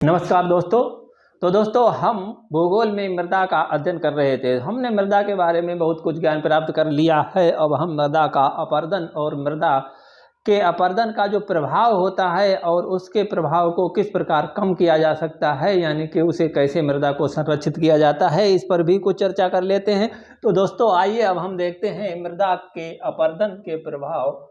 नमस्कार दोस्तों। तो दोस्तों हम भूगोल में मृदा का अध्ययन कर रहे थे। हमने मृदा के बारे में बहुत कुछ ज्ञान प्राप्त कर लिया है। अब हम मृदा का अपरदन और मृदा के अपरदन का जो प्रभाव होता है और उसके प्रभाव को किस प्रकार कम किया जा सकता है, यानी कि उसे कैसे मृदा को संरक्षित किया जाता है, इस पर भी कुछ चर्चा कर लेते हैं। तो दोस्तों आइए अब हम देखते हैं मृदा के अपरदन के प्रभाव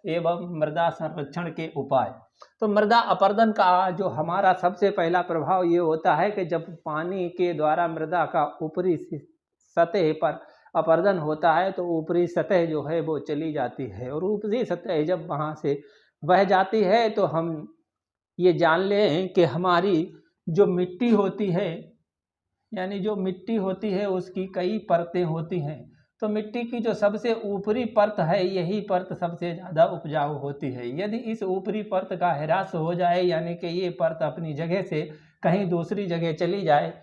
एवं मृदा संरक्षण के उपाय। तो मृदा अपरदन का जो हमारा सबसे पहला प्रभाव ये होता है कि जब पानी के द्वारा मृदा का ऊपरी सतह पर अपरदन होता है तो ऊपरी सतह जो है वो चली जाती है, और ऊपरी सतह जब वहाँ से बह जाती है तो हम ये जान लें कि हमारी जो मिट्टी होती है, यानी जो मिट्टी होती है उसकी कई परतें होती हैं। तो मिट्टी की जो सबसे ऊपरी परत है, यही परत सबसे ज़्यादा उपजाऊ होती है। यदि इस ऊपरी परत का ह्रास हो जाए, यानी कि ये परत अपनी जगह से कहीं दूसरी जगह चली जाए,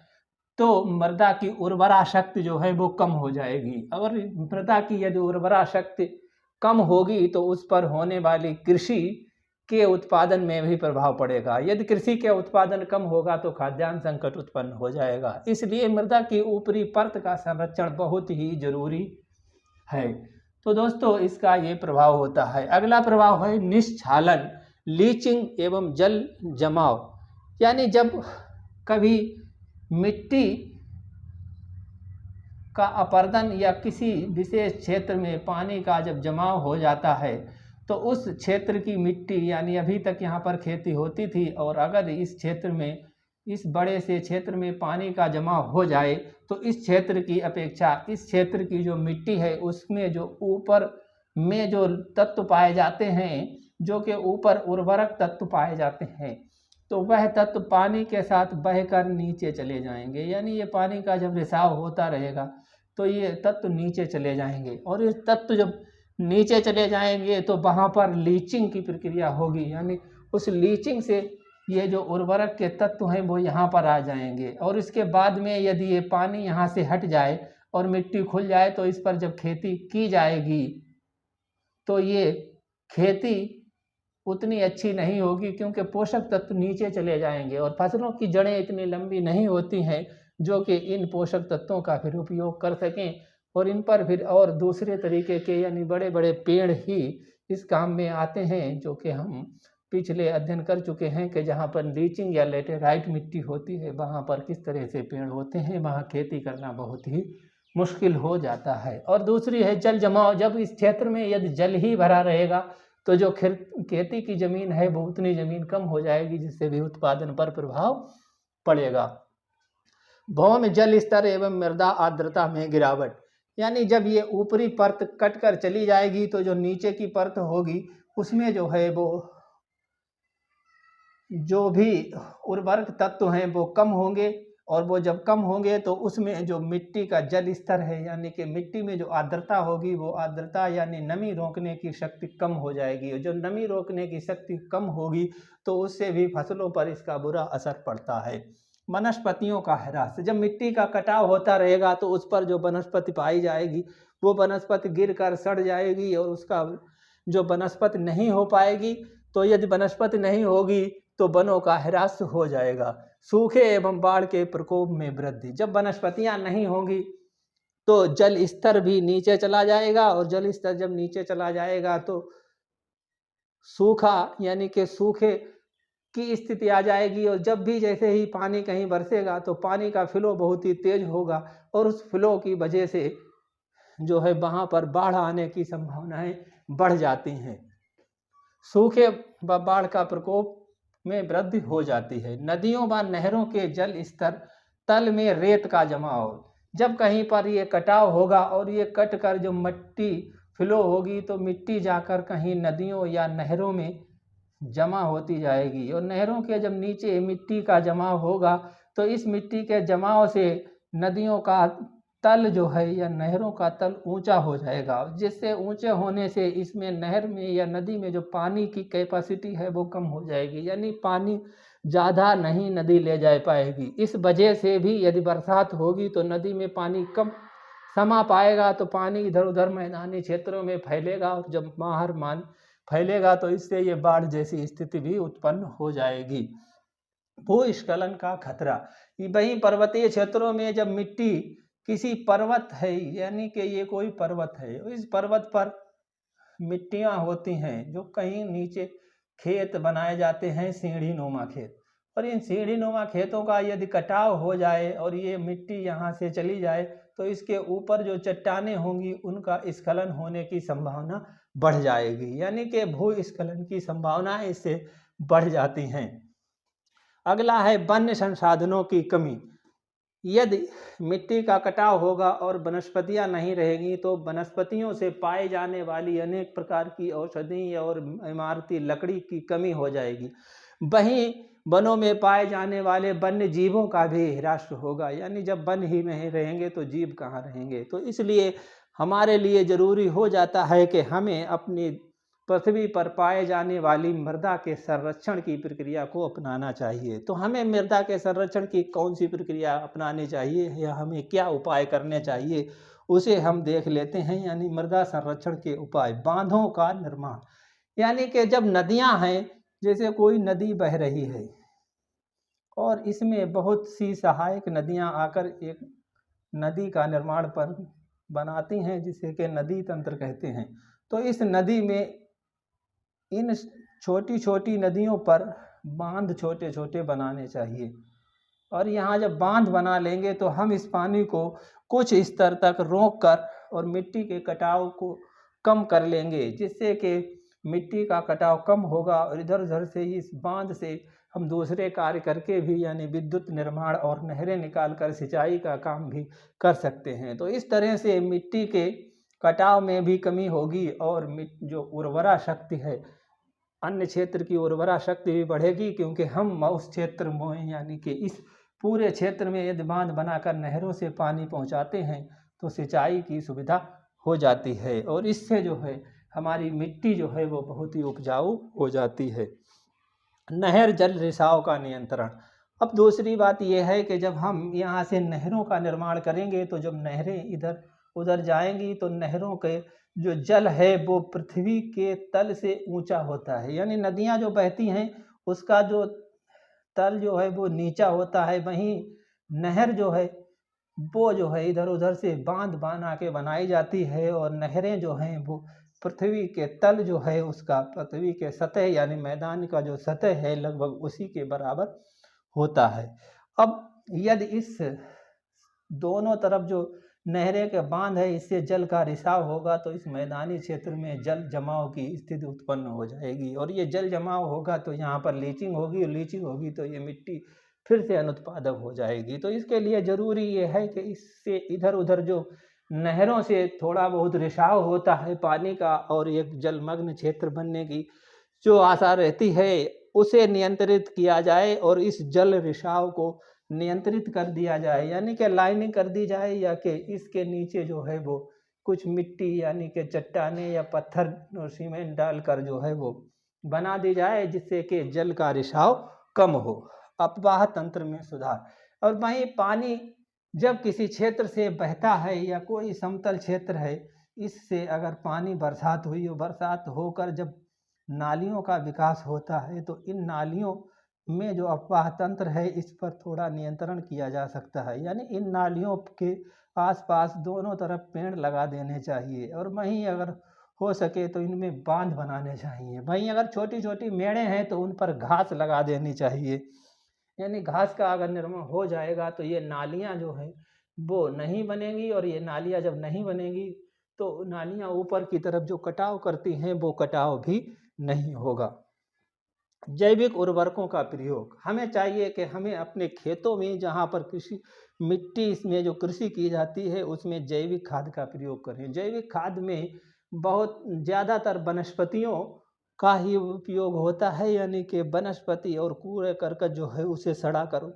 तो मृदा की उर्वरा शक्ति जो है वो कम हो जाएगी। अगर मृदा की यदि उर्वरा शक्ति कम होगी तो उस पर होने वाली कृषि के उत्पादन में भी प्रभाव पड़ेगा। यदि कृषि के उत्पादन कम होगा तो खाद्यान्न संकट उत्पन्न हो जाएगा। इसलिए मृदा की ऊपरी परत का संरक्षण बहुत ही जरूरी है। तो दोस्तों इसका ये प्रभाव होता है। अगला प्रभाव है निष्क्षालन, लीचिंग एवं जल जमाव। यानी जब कभी मिट्टी का अपरदन या किसी विशेष क्षेत्र में पानी का जब जमाव हो जाता है तो उस क्षेत्र की मिट्टी, यानी अभी तक यहाँ पर खेती होती थी, और अगर इस क्षेत्र में, इस बड़े से क्षेत्र में पानी का जमाव हो जाए तो इस क्षेत्र की अपेक्षा इस क्षेत्र की जो मिट्टी है उसमें जो ऊपर में जो तत्व पाए जाते हैं, जो कि ऊपर उर्वरक तत्व पाए जाते हैं, तो वह तत्व पानी के साथ बहकर नीचे चले जाएंगे। यानी ये पानी का जब रिसाव होता रहेगा तो ये तत्व नीचे चले जाएंगे, और ये तत्व जब नीचे चले जाएंगे तो वहाँ पर लीचिंग की प्रक्रिया होगी। यानी उस लीचिंग से ये जो उर्वरक के तत्व हैं वो यहाँ पर आ जाएंगे, और इसके बाद में यदि ये पानी यहाँ से हट जाए और मिट्टी खुल जाए तो इस पर जब खेती की जाएगी तो ये खेती उतनी अच्छी नहीं होगी, क्योंकि पोषक तत्व नीचे चले जाएंगे और फसलों की जड़ें इतनी लंबी नहीं होती हैं जो कि इन पोषक तत्वों का फिर उपयोग कर सकें, और इन पर फिर और दूसरे तरीके के यानी बड़े बड़े पेड़ ही इस काम में आते हैं, जो कि हम पिछले अध्ययन कर चुके हैं कि जहाँ पर लीचिंग या लेटेराइट मिट्टी होती है वहाँ पर किस तरह से पेड़ होते हैं, वहाँ खेती करना बहुत ही मुश्किल हो जाता है। और दूसरी है जल जमाव। जब इस क्षेत्र में यदि जल ही भरा रहेगा तो जो खेती की जमीन है वो उतनी जमीन कम हो जाएगी, जिससे भी उत्पादन पर प्रभाव पड़ेगा। भौम जल स्तर एवं मृदा आर्द्रता में गिरावट। यानी जब ये ऊपरी परत कट कर चली जाएगी तो जो नीचे की परत होगी उसमें जो है वो जो भी उर्वरक तत्व हैं वो कम होंगे, और वो जब कम होंगे तो उसमें जो मिट्टी का जल स्तर है, यानी कि मिट्टी में जो आर्द्रता होगी, वो आर्द्रता यानी नमी रोकने की शक्ति कम हो जाएगी। और जो नमी रोकने की शक्ति कम होगी तो उससे भी फसलों पर इसका बुरा असर पड़ता है। वनस्पतियों का ह्रास। जब मिट्टी का कटाव होता रहेगा तो उस पर जो वनस्पति पाई जाएगी वो वनस्पति गिर कर सड़ जाएगी, और उसका जो वनस्पति नहीं हो पाएगी। तो यदि वनस्पति नहीं होगी तो वनों का ह्रास हो जाएगा। सूखे एवं बाढ़ के प्रकोप में वृद्धि। जब वनस्पतियां नहीं होंगी तो जल स्तर भी नीचे चला जाएगा, और जल स्तर जब नीचे चला जाएगा तो सूखा यानी कि सूखे की स्थिति आ जाएगी। और जब भी जैसे ही पानी कहीं बरसेगा तो पानी का फ्लो बहुत ही तेज होगा, और उस फ्लो की वजह से जो है वहाँ पर बाढ़ आने की संभावनाएं बढ़ जाती हैं। सूखे व बाढ़ का प्रकोप में वृद्धि हो जाती है। नदियों व नहरों के जल स्तर तल में रेत का जमाव। जब कहीं पर ये कटाव होगा और ये कट कर जो मिट्टी फ्लो होगी तो मिट्टी जाकर कहीं नदियों या नहरों में जमा होती जाएगी, और नहरों के जब नीचे मिट्टी का जमाव होगा तो इस मिट्टी के जमाव से नदियों का तल जो है या नहरों का तल ऊंचा हो जाएगा, जिससे ऊंचे होने से इसमें नहर में या नदी में जो पानी की कैपेसिटी है वो कम हो जाएगी, यानी पानी ज़्यादा नहीं नदी ले जा पाएगी। इस वजह से भी यदि बरसात होगी तो नदी में पानी कम समा पाएगा, तो पानी इधर उधर मैदानी क्षेत्रों में फैलेगा, और जब बाहर मान फैलेगा तो इससे ये बाढ़ जैसी स्थिति भी उत्पन्न हो जाएगी। भूस्खलन का खतरा। वहीं पर्वतीय क्षेत्रों में जब मिट्टी किसी पर्वत है, यानी कि ये कोई पर्वत है, इस पर्वत पर मिट्टियाँ होती हैं जो कहीं नीचे खेत बनाए जाते हैं, सीढ़ी नुमा खेत, और इन सीढ़ी नुमा खेतों का यदि कटाव हो जाए और ये मिट्टी यहाँ से चली जाए तो इसके ऊपर जो चट्टानें होंगी उनका स्खलन होने की संभावना बढ़ जाएगी, यानी कि भूस्खलन की संभावनाएं इससे बढ़ जाती हैं। अगला है वन्य संसाधनों की कमी। यदि मिट्टी का कटाव होगा और वनस्पतियां नहीं रहेंगी तो वनस्पतियों से पाए जाने वाली अनेक प्रकार की औषधि और इमारती लकड़ी की कमी हो जाएगी। वहीं वनों में पाए जाने वाले वन्य जीवों का भी ह्रास होगा, यानी जब वन ही नहीं रहेंगे तो जीव कहाँ रहेंगे। तो इसलिए हमारे लिए जरूरी हो जाता है कि हमें अपनी पृथ्वी पर पाए जाने वाली मृदा के संरक्षण की प्रक्रिया को अपनाना चाहिए। तो हमें मृदा के संरक्षण की कौन सी प्रक्रिया अपनानी चाहिए या हमें क्या उपाय करने चाहिए, उसे हम देख लेते हैं। यानी मृदा संरक्षण के उपाय, बांधों का निर्माण, यानी कि जब नदियां हैं, जैसे कोई नदी बह रही है और इसमें बहुत सी सहायक नदियां आकर एक नदी का निर्माण पर बनाती हैं, जिसे कि नदी तंत्र कहते हैं। तो इस नदी में, इन छोटी छोटी नदियों पर बांध छोटे छोटे बनाने चाहिए, और यहाँ जब बांध बना लेंगे तो हम इस पानी को कुछ स्तर तक रोक कर और मिट्टी के कटाव को कम कर लेंगे, जिससे कि मिट्टी का कटाव कम होगा और इधर उधर से इस बांध से हम दूसरे कार्य करके भी, यानी विद्युत निर्माण और नहरें निकाल कर सिंचाई का काम भी कर सकते हैं। तो इस तरह से मिट्टी के कटाव में भी कमी होगी और जो उर्वरा शक्ति है, अन्य क्षेत्र की उर्वरा शक्ति भी बढ़ेगी, क्योंकि हम उस क्षेत्र में, यानी कि इस पूरे क्षेत्र में यदि बांध बनाकर नहरों से पानी पहुंचाते हैं तो सिंचाई की सुविधा हो जाती है और इससे जो है हमारी मिट्टी जो है वो बहुत ही उपजाऊ हो जाती है। नहर जल रिसाव का नियंत्रण। अब दूसरी बात यह है कि जब हम यहाँ से नहरों का निर्माण करेंगे तो जब नहरें इधर उधर जाएंगी तो नहरों के जो जल है वो पृथ्वी के तल से ऊंचा होता है, यानी नदियाँ जो बहती हैं उसका जो तल जो है वो नीचा होता है, वहीं नहर जो है वो जो है इधर उधर से बांध बना के बनाई जाती है और नहरें जो हैं वो पृथ्वी के तल जो है उसका, पृथ्वी के सतह यानी मैदान का जो सतह है लगभग उसी के बराबर होता है। अब यदि इस दोनों तरफ जो नहरें के बांध है इससे जल का रिसाव होगा तो इस मैदानी क्षेत्र में जल जमाव की स्थिति उत्पन्न हो जाएगी और ये जल जमाव होगा तो यहाँ पर लीचिंग होगी, और लीचिंग होगी तो ये मिट्टी फिर से अनुत्पादक हो जाएगी। तो इसके लिए ज़रूरी ये है कि इससे इधर उधर जो नहरों से थोड़ा बहुत रिसाव होता है पानी का और एक जलमग्न क्षेत्र बनने की जो आशा रहती है उसे नियंत्रित किया जाए और इस जल रिसाव को नियंत्रित कर दिया जाए, यानी कि लाइनिंग कर दी जाए, या कि इसके नीचे जो है वो कुछ मिट्टी यानी कि चट्टाने या पत्थर और सीमेंट डालकर जो है वो बना दी जाए, जिससे कि जल का रिसाव कम हो। अपवाह तंत्र में सुधार। और वहीं पानी जब किसी क्षेत्र से बहता है या कोई समतल क्षेत्र है, इससे अगर पानी बरसात हुई हो, बरसात होकर जब नालियों का विकास होता है तो इन नालियों में जो अपवाह तंत्र है इस पर थोड़ा नियंत्रण किया जा सकता है, यानी इन नालियों के आसपास दोनों तरफ पेड़ लगा देने चाहिए और वहीं अगर हो सके तो इनमें बांध बनाने चाहिए। वहीं अगर छोटी छोटी मेड़े हैं तो उन पर घास लगा देनी चाहिए, यानी घास का अगर निर्माण हो जाएगा तो ये नालियाँ जो है वो नहीं बनेंगी, और ये नालियाँ जब नहीं बनेंगी तो नालियाँ ऊपर की तरफ जो कटाव करती हैं वो कटाव भी नहीं होगा। जैविक उर्वरकों का प्रयोग। हमें चाहिए कि हमें अपने खेतों में जहाँ पर कृषि मिट्टी इसमें जो कृषि की जाती है उसमें जैविक खाद का प्रयोग करें। जैविक खाद में बहुत ज़्यादातर वनस्पतियों का ही उपयोग होता है, यानी कि वनस्पति और कूड़े करकट जो है उसे सड़ा कर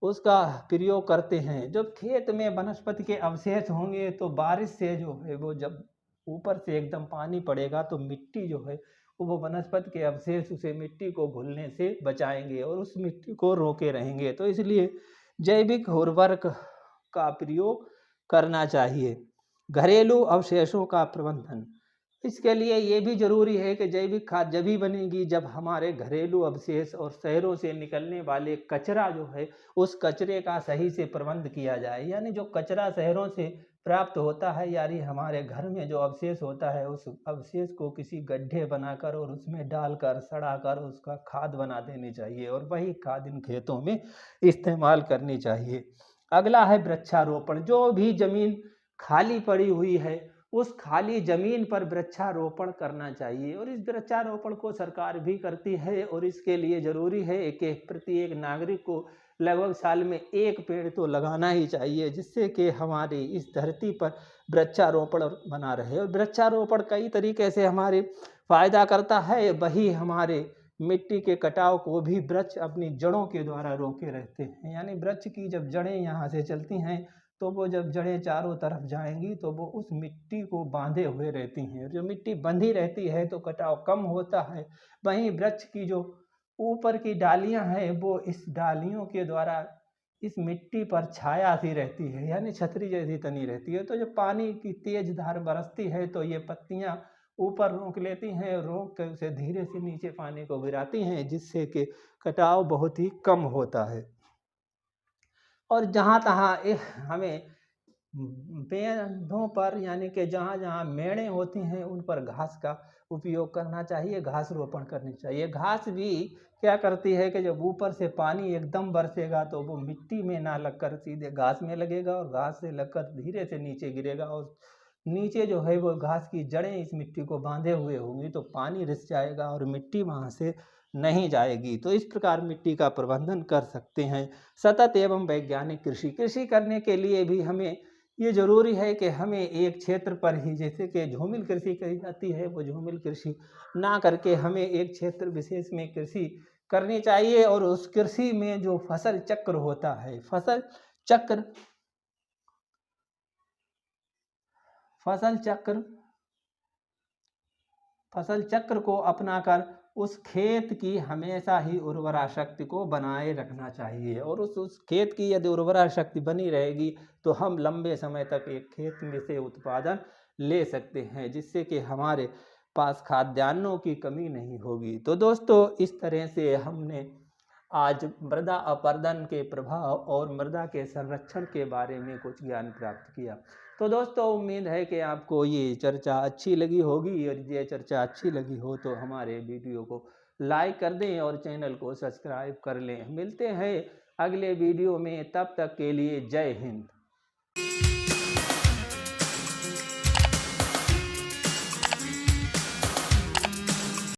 उसका प्रयोग करते हैं। जब खेत में वनस्पति के अवशेष होंगे तो बारिश से जो है वो जब ऊपर से एकदम पानी पड़ेगा तो मिट्टी जो है वो वनस्पति के अवशेष उसे मिट्टी को घुलने से बचाएंगे और उस मिट्टी को रोके रहेंगे। तो इसलिए जैविक उर्वरक का प्रयोग करना चाहिए। घरेलू अवशेषों का प्रबंधन। इसके लिए ये भी ज़रूरी है कि जैविक खाद जभी बनेगी जब हमारे घरेलू अवशेष और शहरों से निकलने वाले कचरा जो है, उस कचरे का सही से प्रबंध किया जाए। यानी जो कचरा शहरों से प्राप्त होता है, यानी हमारे घर में जो अवशेष होता है, उस अवशेष को किसी गड्ढे बनाकर और उसमें डालकर, सड़ाकर उसका खाद बना देनी चाहिए और वही खाद इन खेतों में इस्तेमाल करनी चाहिए। अगला है वृक्षारोपण। जो भी ज़मीन खाली पड़ी हुई है, उस खाली ज़मीन पर वृक्षारोपण करना चाहिए और इस वृक्षारोपण को सरकार भी करती है और इसके लिए ज़रूरी है कि प्रत्येक नागरिक को लगभग साल में 1 पेड़ तो लगाना ही चाहिए, जिससे कि हमारी इस धरती पर वृक्षारोपण बना रहे। और वृक्षारोपण कई तरीके से हमारे फ़ायदा करता है, वही हमारे मिट्टी के कटाव को भी वृक्ष अपनी जड़ों के द्वारा रोके रहते हैं। यानी वृक्ष की जब जड़ें यहाँ से चलती हैं, तो वो जब जड़ें चारों तरफ जाएंगी तो वो उस मिट्टी को बांधे हुए रहती हैं और जो मिट्टी बंधी रहती है तो कटाव कम होता है। वहीं वृक्ष की जो ऊपर की डालियां हैं, वो इस डालियों के द्वारा इस मिट्टी पर छाया सी रहती है, यानी छतरी जैसी तनी रहती है। तो जब पानी की तेज धार बरसती है तो ये पत्तियां ऊपर रोक लेती हैं, रोक कर उसे धीरे से नीचे पानी को गिराती हैं, जिससे कि कटाव बहुत ही कम होता है। और जहाँ तहाँ हमें पेड़ों पर, यानी कि जहाँ-जहाँ मेड़ें होती हैं उन पर घास का उपयोग करना चाहिए, घास रोपण करनी चाहिए। घास भी क्या करती है कि जब ऊपर से पानी एकदम बरसेगा तो वो मिट्टी में ना लगकर सीधे घास में लगेगा और घास से लगकर धीरे से नीचे गिरेगा और नीचे जो है वो घास की जड़ें इस मिट्टी को बांधे हुए होंगी, तो पानी रिस जाएगा और मिट्टी वहाँ से नहीं जाएगी। तो इस प्रकार मिट्टी का प्रबंधन कर सकते हैं। सतत एवं वैज्ञानिक कृषि। कृषि करने के लिए भी हमें ये ज़रूरी है कि हमें एक क्षेत्र पर ही, जैसे कि झूमिल कृषि कही जाती है, वो झूमिल कृषि ना करके हमें एक क्षेत्र विशेष में कृषि करनी चाहिए और उस कृषि में जो फसल चक्र होता है, चक्र फसल चक्र फसल चक्र को अपनाकर उस खेत की हमेशा ही उर्वरा शक्ति को बनाए रखना चाहिए और उस खेत की यदि उर्वरा शक्ति बनी रहेगी तो हम लंबे समय तक एक खेत में से उत्पादन ले सकते हैं, जिससे कि हमारे पास खाद्यान्नों की कमी नहीं होगी। तो दोस्तों, इस तरह से हमने आज मृदा अपरदन के प्रभाव और मृदा के संरक्षण के बारे में कुछ ज्ञान प्राप्त किया। तो दोस्तों, उम्मीद है कि आपको ये चर्चा अच्छी लगी होगी और ये चर्चा अच्छी लगी हो तो हमारे वीडियो को लाइक कर दें और चैनल को सब्सक्राइब कर लें। मिलते हैं अगले वीडियो में, तब तक के लिए जय हिंद।